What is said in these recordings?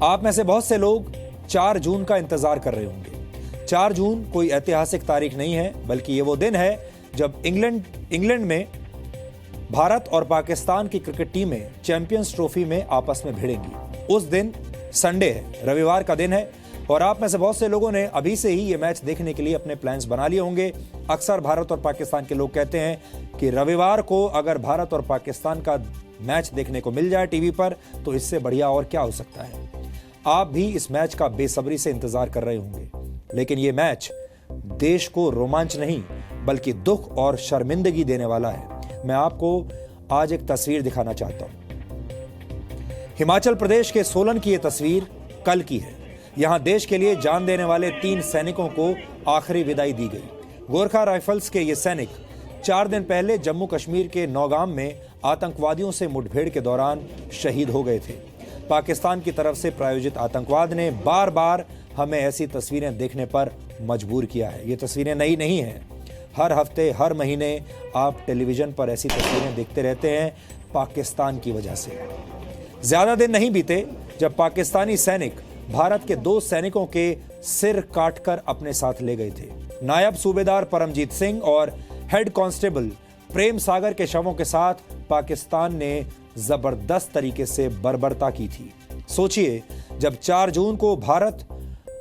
आप में से बहुत से लोग 4 जून का इंतजार कर रहे होंगे। 4 जून कोई ऐतिहासिक तारीख नहीं है, बल्कि ये वो दिन है जब इंग्लैंड में भारत और पाकिस्तान की क्रिकेट टीमें चैंपियंस ट्रॉफी में आपस में भिड़ेंगी। उस दिन संडे है, रविवार का दिन है, और आप में से बहुत से लोगों ने अभी से ही ये मैच देखने के लिए अपने प्लान्स बना लिए होंगे। अक्सर भारत और पाकिस्तान के लोग कहते हैं कि रविवार को अगर भारत और पाकिस्तान का मैच देखने को मिल जाए टीवी पर तो इससे बढ़िया और क्या हो सकता है। आप भी इस मैच का बेसब्री से इंतजार कर रहे होंगे, लेकिन ये मैच देश को रोमांच नहीं बल्कि दुख और शर्मिंदगी देने वाला है। मैं आपको आज एक तस्वीर दिखाना चाहता हूं। हिमाचल प्रदेश के सोलन की यह तस्वीर कल की है। यहां देश के लिए जान देने वाले 3 सैनिकों को आखिरी विदाई दी गई। गोरखा राइफल्स के ये सैनिक 4 दिन पहले जम्मू कश्मीर के नौगाम में आतंकवादियों से मुठभेड़ के दौरान शहीद हो गए थे। पाकिस्तान की तरफ से प्रायोजित आतंकवाद ने बार बार हमें ऐसी तस्वीरें देखने पर मजबूर किया है। ये तस्वीरें नई नहीं हैं। हर हफ्ते, हर महीने आप टेलीविजन पर ऐसी तस्वीरें देखते रहते हैं पाकिस्तान की वजह से। ज्यादा दिन नहीं बीते जब पाकिस्तानी सैनिक भारत के 2 सैनिकों के सिर काटकर अपने साथ ले गए थे। नायब सूबेदार परमजीत सिंह और हेड कांस्टेबल प्रेम सागर के शवों के साथ पाकिस्तान ने जबरदस्त तरीके से बर्बरता की थी। सोचिए, जब 4 जून को भारत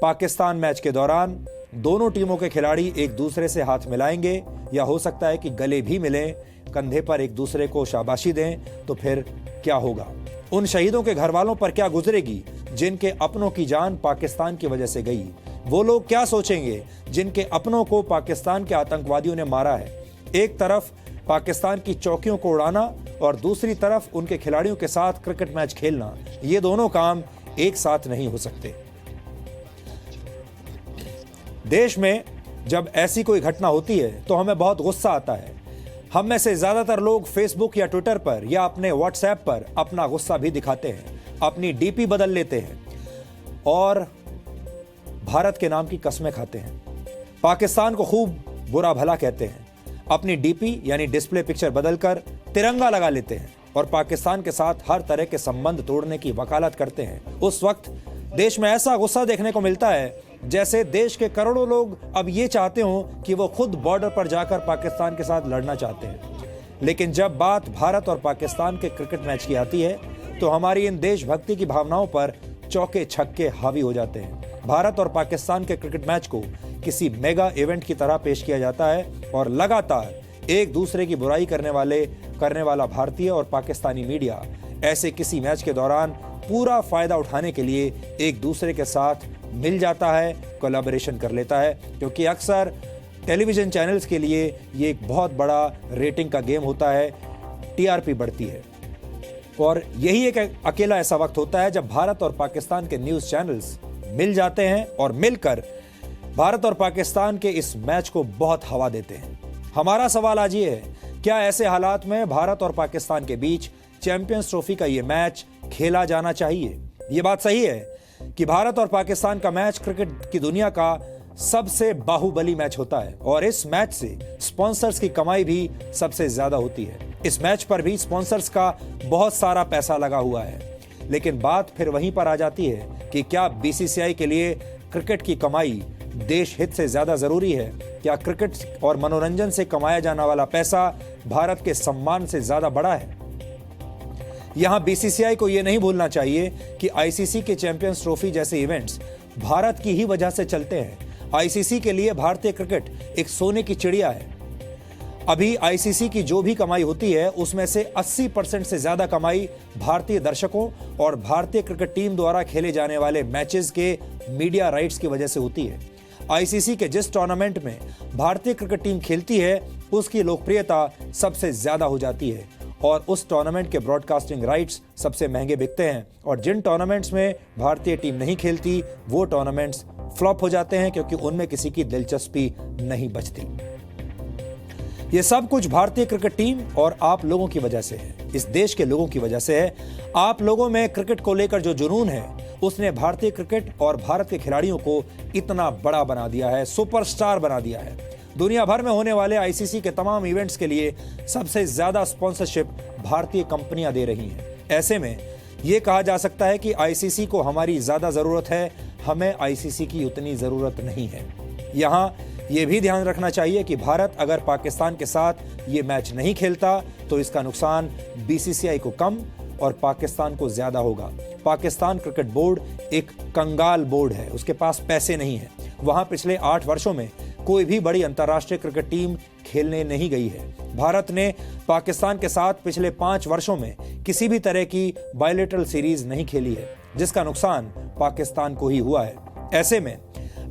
पाकिस्तान मैच के दौरान दोनों टीमों के खिलाड़ी एक दूसरे से हाथ मिलाएंगे, या हो सकता है कि गले भी मिलें, कंधे पर एक दूसरे को शाबाशी दें, तो फिर क्या होगा? उन शहीदों के घर वालों पर क्या गुजरेगी जिनके अपनों की जान पाकिस्तान की वजह से गई? वो लोग क्या सोचेंगे जिनके अपनों को पाकिस्तान के आतंकवादियों ने मारा है? एक तरफ पाकिस्तान की चौकियों को उड़ाना और दूसरी तरफ उनके खिलाड़ियों के साथ क्रिकेट मैच खेलना, ये दोनों काम एक साथ नहीं हो सकते। देश में जब ऐसी कोई घटना होती है तो हमें बहुत गुस्सा आता है। हम में से ज्यादातर लोग फेसबुक या ट्विटर पर या अपने व्हाट्सएप पर अपना गुस्सा भी दिखाते हैं, अपनी डीपी बदल लेते हैं और भारत के नाम की कस्में खाते हैं। पाकिस्तान को खूब बुरा भला कहते हैं, अपनी डीपी यानी डिस्प्ले पिक्चर बदलकर तिरंगा लगा लेते हैं और पाकिस्तान के साथ हर तरह के संबंध तोड़ने की वकालत करते हैं। उस वक्त देश में ऐसा गुस्सा देखने को मिलता है जैसे देश के करोड़ों लोग अब ये चाहते हों कि वो खुद बॉर्डर पर जाकर पाकिस्तान के साथ लड़ना चाहते हैं। लेकिन जब बात भारत और पाकिस्तान के क्रिकेट मैच की आती है तो हमारी इन देशभक्ति की भावनाओं पर चौके छक्के हावी हो जाते हैं। भारत और पाकिस्तान के क्रिकेट मैच को किसी मेगा इवेंट की तरह पेश किया जाता है और लगातार एक दूसरे की बुराई करने वाला भारतीय और पाकिस्तानी मीडिया ऐसे किसी मैच के दौरान पूरा फायदा उठाने के लिए एक दूसरे के साथ मिल जाता है, कोलैबोरेशन कर लेता है, क्योंकि अक्सर टेलीविजन चैनल्स के लिए ये एक बहुत बड़ा रेटिंग का गेम होता है, टीआरपी बढ़ती है। और यही एक अकेला ऐसा वक्त होता है जब भारत और पाकिस्तान के न्यूज़ चैनल्स मिल जाते हैं और मिलकर भारत और पाकिस्तान के इस मैच को बहुत हवा देते हैं। हमारा सवाल आज ये है, क्या ऐसे हालात में भारत और पाकिस्तान के बीच चैंपियंस ट्रॉफी का ये मैच खेला जाना चाहिए? ये बात सही है कि भारत और पाकिस्तान का मैच क्रिकेट की दुनिया का सबसे बाहुबली मैच होता है और इस मैच से स्पॉन्सर्स की कमाई भी सबसे ज्यादा होती है। इस मैच पर भी स्पॉन्सर्स का बहुत सारा पैसा लगा हुआ है। लेकिन बात फिर वहीं पर आ जाती है कि क्या बीसीसीआई के लिए क्रिकेट की कमाई देश हित से ज्यादा जरूरी है? क्या क्रिकेट और मनोरंजन से कमाया जाने वाला पैसा भारत के सम्मान से ज्यादा बड़ा है? यहां बीसीसीआई को यह नहीं भूलना चाहिए कि आईसीसी के चैंपियंस ट्रॉफी जैसे इवेंट्स भारत की ही वजह से चलते हैं। आईसीसी के लिए भारतीय क्रिकेट एक सोने की चिड़िया है। अभी आईसीसी की जो भी कमाई होती है उसमें से 80% से ज्यादा कमाई भारतीय दर्शकों और भारतीय क्रिकेट टीम द्वारा खेले जाने वाले मैचेस के मीडिया राइट्स की वजह से होती है। आईसीसी के जिस टूर्नामेंट में भारतीय क्रिकेट टीम खेलती है उसकी लोकप्रियता सबसे ज्यादा हो जाती है और उस टूर्नामेंट के ब्रॉडकास्टिंग राइट्स सबसे महंगे बिकते हैं, और जिन टूर्नामेंट्स में भारतीय टीम नहीं खेलती वो टूर्नामेंट्स फ्लॉप हो जाते हैं क्योंकि उनमें किसी की दिलचस्पी नहीं बचती। ये सब कुछ भारतीय क्रिकेट टीम और आप लोगों की वजह से है, इस देश के लोगों की वजह से है। आप लोगों में क्रिकेट को लेकर जो जुनून है उसने भारतीय क्रिकेट और भारत के खिलाड़ियों को इतना बड़ा बना दिया है, सुपरस्टार बना दिया है। दुनिया भर में होने वाले आईसीसी के तमाम इवेंट्स के लिए सबसे ज्यादा स्पॉन्सरशिप भारतीय कंपनियां दे रही हैं। ऐसे में ये कहा जा सकता है कि आईसीसी को हमारी ज़्यादा ज़रूरत है, हमें आईसीसी की उतनी ज़रूरत नहीं है। यहाँ ये भी ध्यान रखना चाहिए कि भारत अगर पाकिस्तान के साथ ये मैच नहीं खेलता तो इसका नुकसान बीसीसीआई को कम और पाकिस्तान को ज़्यादा होगा। पाकिस्तान क्रिकेट बोर्ड एक कंगाल बोर्ड है, उसके पास पैसे नहीं है। वहाँ पिछले 8 वर्षों में कोई भी बड़ी अंतर्राष्ट्रीय क्रिकेट टीम खेलने नहीं गई है। भारत ने पाकिस्तान के साथ पिछले 5 वर्षों में किसी भी तरह की बायलैटरल सीरीज नहीं खेली है, जिसका नुकसान पाकिस्तान को ही हुआ है। ऐसे में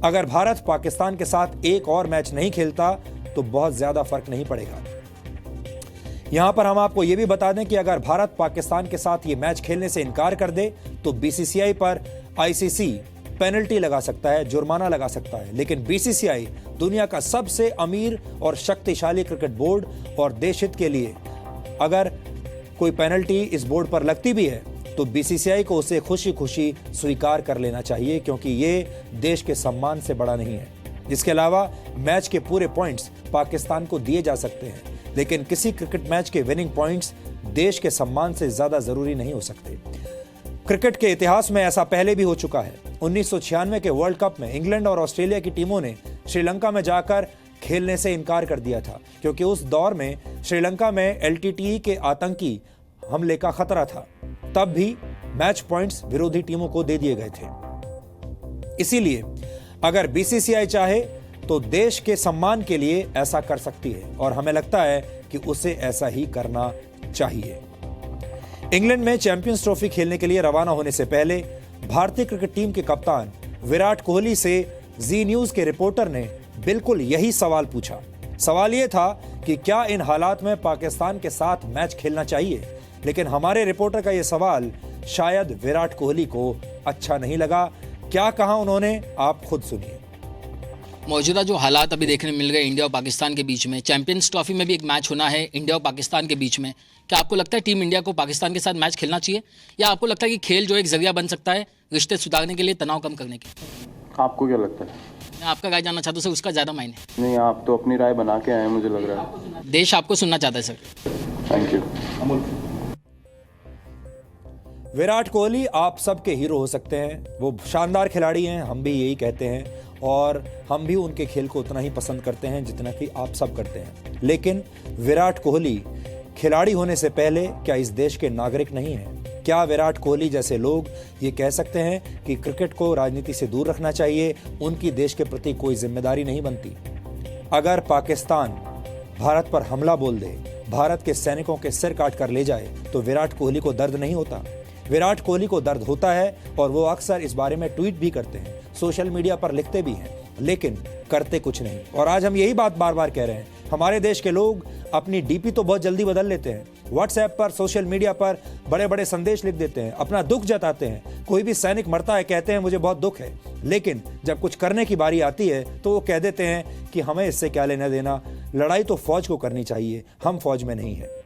अगर भारत पाकिस्तान के साथ एक और मैच नहीं खेलता तो बहुत ज्यादा फर्क नहीं पड़ेगा। यहां पर हम आपको यह भी बता दें कि अगर भारत पाकिस्तान के साथ ये मैच खेलने से इनकार कर दे तो बीसीसीआई पर आईसीसी पेनल्टी लगा सकता है, जुर्माना लगा सकता है। लेकिन बीसीसीआई दुनिया का सबसे अमीर और शक्तिशाली क्रिकेट बोर्ड और देश हित के लिए अगर कोई पेनल्टी इस बोर्ड पर लगती भी है तो बीसीसीआई को उसे खुशी खुशी स्वीकार कर लेना चाहिए, क्योंकि ये देश के सम्मान से बड़ा नहीं है। इसके अलावा मैच के पूरे पॉइंट्स पाकिस्तान को दिए जा सकते हैं, लेकिन किसी क्रिकेट मैच के विनिंग पॉइंट्स देश के सम्मान से ज्यादा जरूरी नहीं हो सकते। क्रिकेट के इतिहास में ऐसा पहले भी हो चुका है। 1996 के वर्ल्ड कप में इंग्लैंड और ऑस्ट्रेलिया की टीमों ने श्रीलंका में जाकर खेलने से इनकार कर दिया था, क्योंकि उस दौर में श्रीलंका में एलटीटीई के आतंकी हमले का खतरा था। तब भी मैच पॉइंट्स विरोधी टीमों को दे दिए गए थे। इसीलिए अगर बीसीसीआई चाहे तो देश के सम्मान के लिए ऐसा कर सकती है और हमें लगता है कि उसे ऐसा ही करना चाहिए। इंग्लैंड में चैंपियंस ट्रॉफी खेलने के लिए रवाना होने से पहले भारतीय क्रिकेट टीम के कप्तान विराट कोहली से जी न्यूज के रिपोर्टर ने बिल्कुल यही सवाल पूछा। सवाल यह था कि क्या इन हालात में पाकिस्तान के साथ मैच खेलना चाहिए, लेकिन हमारे रिपोर्टर का यह सवाल शायद विराट कोहली को अच्छा नहीं लगा। क्या कहा उन्होंने, आप खुद सुनिए। मौजूदा जो हालात अभी देखने मिल रहे इंडिया और पाकिस्तान के बीच में, चैंपियंस ट्रॉफी में भी एक मैच होना है इंडिया और पाकिस्तान के बीच में, क्या आपको लगता है टीम इंडिया को पाकिस्तान के साथ मैच खेलना चाहिए, या आपको लगता है कि खेल जो एक जरिया बन सकता है रिश्ते सुधारने के लिए, तनाव कम करने के? आपको क्या लगता है? मैं आपका राय जानना चाहता हूँ सर, उसका ज़्यादा मायने नहीं, आप तो अपनी राय बना के आए, मुझे लग रहा है। देश आपको सुनना चाहता है sir. Thank you. Virat Kohli आप सबके हीरो हो सकते हैं, वो शानदार खिलाड़ी हैं, हम भी यही कहते हैं और हम भी उनके खेल को उतना ही पसंद करते हैं जितना कि आप सब करते हैं। लेकिन विराट कोहली खिलाड़ी होने से पहले क्या इस देश के नागरिक नहीं हैं? क्या विराट कोहली जैसे लोग ये कह सकते हैं कि क्रिकेट को राजनीति से दूर रखना चाहिए, उनकी देश के प्रति कोई जिम्मेदारी नहीं बनती? अगर पाकिस्तान भारत पर हमला बोल दे, भारत के सैनिकों के सिर काट कर ले जाए तो विराट कोहली को दर्द नहीं होता? विराट कोहली को दर्द होता है और वो अक्सर इस बारे में ट्वीट भी करते हैं, सोशल मीडिया पर लिखते भी हैं, लेकिन करते कुछ नहीं। और आज हम यही बात बार बार कह रहे हैं, हमारे देश के लोग अपनी डीपी तो बहुत जल्दी बदल लेते हैं, व्हाट्सएप पर, सोशल मीडिया पर बड़े बड़े संदेश लिख देते हैं, अपना दुख जताते हैं। कोई भी सैनिक मरता है कहते हैं मुझे बहुत दुख है, लेकिन जब कुछ करने की बारी आती है तो वो कह देते हैं कि हमें इससे क्या लेना देना, लड़ाई तो फौज को करनी चाहिए, हम फौज में नहीं है।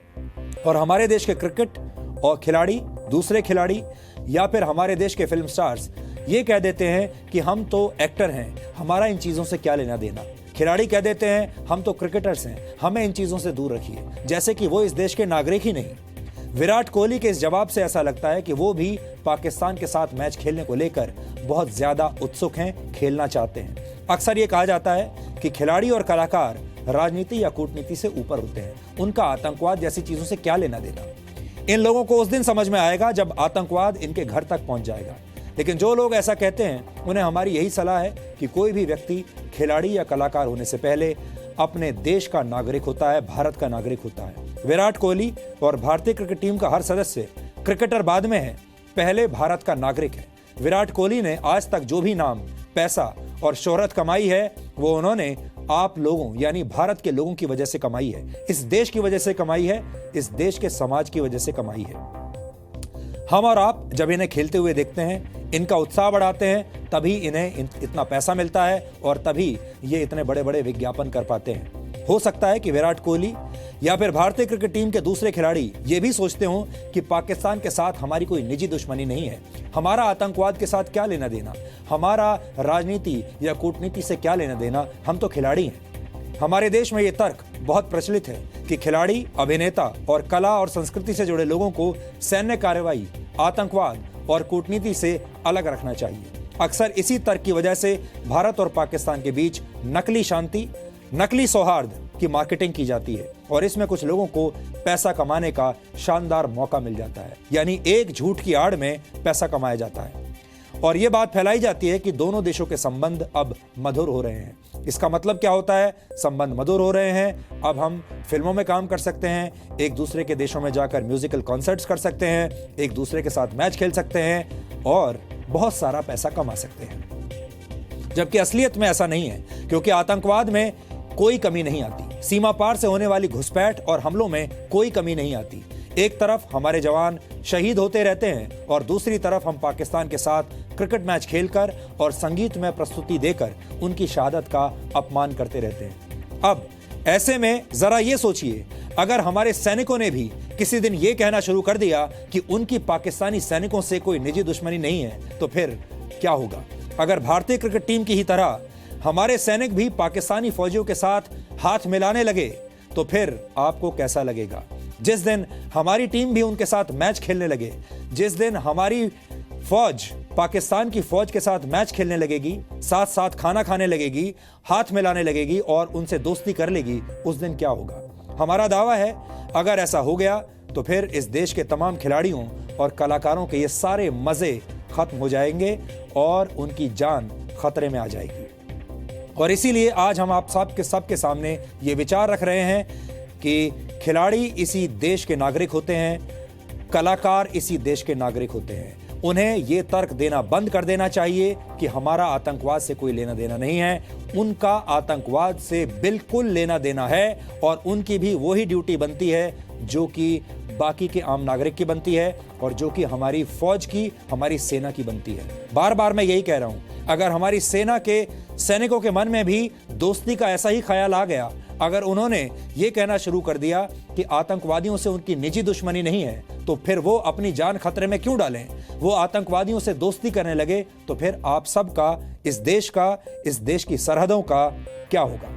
और हमारे देश के क्रिकेट और खिलाड़ी, दूसरे खिलाड़ी या फिर हमारे देश के फिल्म स्टार्स ये कह देते हैं कि हम तो एक्टर हैं, हमारा इन चीज़ों से क्या लेना देना। खिलाड़ी कह देते हैं हम तो क्रिकेटर्स हैं, हमें इन चीज़ों से दूर रखिए, जैसे कि वो इस देश के नागरिक ही नहीं। विराट कोहली के इस जवाब से ऐसा लगता है कि वो भी पाकिस्तान के साथ मैच खेलने को लेकर बहुत ज़्यादा उत्सुक हैं, खेलना चाहते हैं। अक्सर ये कहा जाता है कि खिलाड़ी और कलाकार राजनीति या कूटनीति से ऊपर होते हैं, उनका आतंकवाद जैसी चीज़ों से क्या लेना देना। इन लोगों को उस दिन समझ में आएगा जब आतंकवाद इनके घर तक पहुंच जाएगा। लेकिन जो लोग ऐसा कहते हैं उन्हें हमारी यही सलाह है कि कोई भी व्यक्ति खिलाड़ी या कलाकार होने से पहले अपने देश का नागरिक होता है, भारत का नागरिक होता है। विराट कोहली और भारतीय क्रिकेट टीम का हर सदस्य क्रिकेटर बाद में है, पहले भारत का नागरिक है। विराट कोहली ने आज तक जो भी नाम, पैसा और शोहरत कमाई है वो उन्होंने आप लोगों यानी भारत के लोगों की वजह से कमाई है, इस देश की वजह से कमाई है, इस देश के समाज की वजह से कमाई है। हम और आप जब इन्हें खेलते हुए देखते हैं, इनका उत्साह बढ़ाते हैं, तभी इन्हें इतना पैसा मिलता है और तभी ये इतने बड़े बड़े विज्ञापन कर पाते हैं। हो सकता है कि विराट कोहली या फिर भारतीय क्रिकेट टीम के दूसरे खिलाड़ी ये भी सोचते हों कि पाकिस्तान के साथ हमारी कोई निजी दुश्मनी नहीं है, हमारा आतंकवाद के साथ क्या लेना देना, हमारा राजनीति या कूटनीति से क्या लेना देना, हम तो खिलाड़ी हैं। हमारे देश में ये तर्क बहुत प्रचलित है कि खिलाड़ी, अभिनेता और कला और संस्कृति से जुड़े लोगों को सैन्य कार्रवाई, आतंकवाद और कूटनीति से अलग रखना चाहिए। अक्सर इसी तर्क की वजह से भारत और पाकिस्तान के बीच नकली शांति, नकली सौहार्द की मार्केटिंग की जाती है और इसमें कुछ लोगों को पैसा कमाने का शानदार मौका मिल जाता है। यानी एक झूठ की आड़ में पैसा कमाया जाता है और यह बात फैलाई जाती है कि दोनों देशों के संबंध अब मधुर हो रहे हैं। इसका मतलब क्या होता है? संबंध मधुर हो रहे हैं, अब हम फिल्मों में काम कर सकते हैं, एक दूसरे के देशों में जाकर म्यूजिकल कॉन्सर्ट्स कर सकते हैं, एक दूसरे के साथ मैच खेल सकते हैं और बहुत सारा पैसा कमा सकते हैं। जबकि असलियत में ऐसा नहीं है, क्योंकि आतंकवाद में कोई कमी नहीं आती। सीमा पार से होने वाली घुसपैठ और हमलों में कोई कमी नहीं आती। एक तरफ हमारे जवान शहीद होते रहते हैं और दूसरी तरफ हम पाकिस्तान के साथ क्रिकेट मैच खेलकर और संगीत में प्रस्तुति देकर उनकी शहादत का अपमान करते रहते हैं। अब ऐसे में जरा ये सोचिए, अगर हमारे सैनिकों ने भी किसी दिन ये कहना शुरू कर दिया कि उनकी पाकिस्तानी सैनिकों से कोई निजी दुश्मनी नहीं है, तो फिर क्या होगा? अगर भारतीय क्रिकेट टीम की ही तरह हमारे सैनिक भी पाकिस्तानी फौजियों के साथ हाथ मिलाने लगे, तो फिर आपको कैसा लगेगा? जिस दिन हमारी टीम भी उनके साथ मैच खेलने लगे, जिस दिन हमारी फौज पाकिस्तान की फौज के साथ मैच खेलने लगेगी, साथ साथ खाना खाने लगेगी, हाथ मिलाने लगेगी और उनसे दोस्ती कर लेगी, उस दिन क्या होगा? हमारा दावा है, अगर ऐसा हो गया तो फिर इस देश के तमाम खिलाड़ियों और कलाकारों के ये सारे मजे खत्म हो जाएंगे और उनकी जान खतरे में आ जाएगी। और इसीलिए आज हम आप सबके सामने ये विचार रख रहे हैं कि खिलाड़ी इसी देश के नागरिक होते हैं, कलाकार इसी देश के नागरिक होते हैं। उन्हें ये तर्क देना बंद कर देना चाहिए कि हमारा आतंकवाद से कोई लेना देना नहीं है। उनका आतंकवाद से बिल्कुल लेना देना है और उनकी भी वही ड्यूटी बनती है जो कि बाकी के आम नागरिक की बनती है और जो कि हमारी फौज की, हमारी सेना की बनती है। बार बार मैं यही कह रहा हूं, अगर हमारी सेना के सैनिकों के मन में भी दोस्ती का ऐसा ही ख्याल आ गया, अगर उन्होंने ये कहना शुरू कर दिया कि आतंकवादियों से उनकी निजी दुश्मनी नहीं है, तो फिर वो अपनी जान खतरे में क्यों डालें? वो आतंकवादियों से दोस्ती करने लगे तो फिर आप सबका, इस देश का, इस देश की सरहदों का क्या होगा?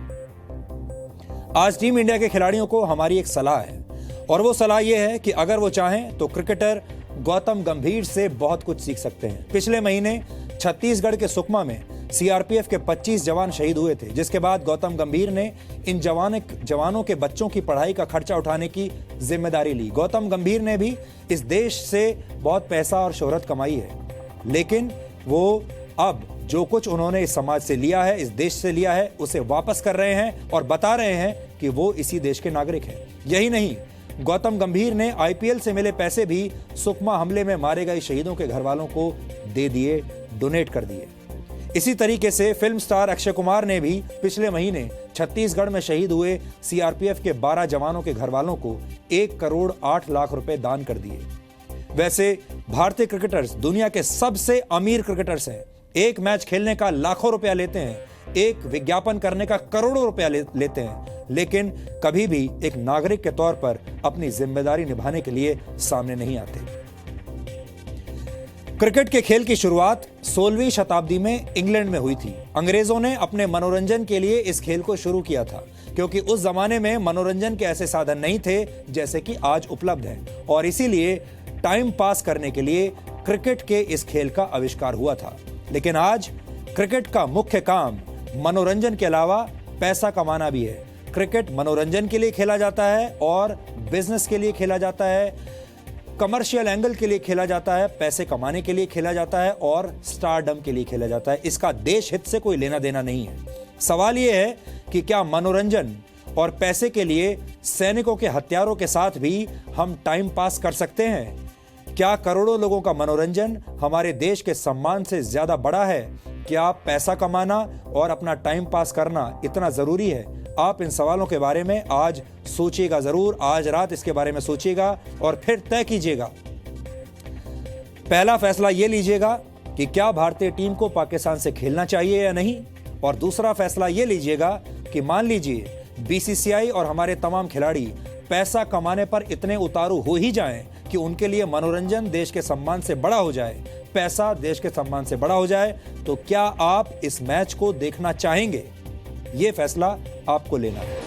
आज टीम इंडिया के खिलाड़ियों को हमारी एक सलाह है और वो सलाह ये है कि अगर वो चाहें तो क्रिकेटर गौतम गंभीर से बहुत कुछ सीख सकते हैं। पिछले महीने छत्तीसगढ़ के सुकमा में सीआरपीएफ के 25 जवान शहीद हुए थे, जिसके बाद गौतम गंभीर ने इन जवानों के बच्चों की पढ़ाई का खर्चा उठाने की जिम्मेदारी ली। गौतम गंभीर ने भी इस देश से बहुत पैसा और शोहरत कमाई है, लेकिन वो अब जो कुछ उन्होंने इस समाज से लिया है, इस देश से लिया है, उसे वापस कर रहे हैं और बता रहे हैं कि वो इसी देश के नागरिक हैं। यही नहीं, गौतम गंभीर ने आईपीएल से मिले पैसे भी सुकमा हमले में मारे गए शहीदों के घर वालों को दे दिए, डोनेट कर दिए। इसी तरीके से फिल्म स्टार अक्षय कुमार ने भी पिछले महीने छत्तीसगढ़ में शहीद हुए सीआरपीएफ के 12 जवानों के घर वालों को 1 करोड़ 8 लाख रुपए दान कर दिए। वैसे भारतीय क्रिकेटर्स दुनिया के सबसे अमीर क्रिकेटर्स हैं। एक मैच खेलने का लाखों रुपया लेते हैं, एक विज्ञापन करने का करोड़ों रुपया लेते हैं, लेकिन कभी भी एक नागरिक के तौर पर अपनी जिम्मेदारी निभाने के लिए सामने नहीं आते। क्रिकेट के खेल की शुरुआत 16वीं शताब्दी में इंग्लैंड में हुई थी। अंग्रेजों ने अपने मनोरंजन के लिए इस खेल को शुरू किया था, क्योंकि उस जमाने में मनोरंजन के ऐसे साधन नहीं थे जैसे कि आज उपलब्ध हैं, और इसीलिए टाइम पास करने के लिए क्रिकेट के इस खेल का आविष्कार हुआ था। लेकिन आज क्रिकेट का मुख्य काम मनोरंजन के अलावा पैसा कमाना भी है। क्रिकेट मनोरंजन के लिए खेला जाता है और बिजनेस के लिए खेला जाता है, कमर्शियल एंगल के लिए खेला जाता है, पैसे कमाने के लिए खेला जाता है और स्टारडम के लिए खेला जाता है। इसका देश हित से कोई लेना देना नहीं है। सवाल यह है कि क्या मनोरंजन और पैसे के लिए सैनिकों के हथियारों के साथ भी हम टाइम पास कर सकते हैं? क्या करोड़ों लोगों का मनोरंजन हमारे देश के सम्मान से ज्यादा बड़ा है? क्या पैसा कमाना और अपना टाइम पास करना इतना जरूरी है? आप इन सवालों के बारे में आज सोचिएगा जरूर। आज रात इसके बारे में सोचिएगा और फिर तय कीजिएगा। पहला फैसला यह लीजिएगा कि क्या भारतीय टीम को पाकिस्तान से खेलना चाहिए या नहीं, और दूसरा फैसला यह लीजिएगा कि मान लीजिए बीसीसीआई और हमारे तमाम खिलाड़ी पैसा कमाने पर इतने उतारू हो ही जाएं कि उनके लिए मनोरंजन देश के सम्मान से बड़ा हो जाए, पैसा देश के सम्मान से बड़ा हो जाए, तो क्या आप इस मैच को देखना चाहेंगे? यह फैसला आपको लेना है।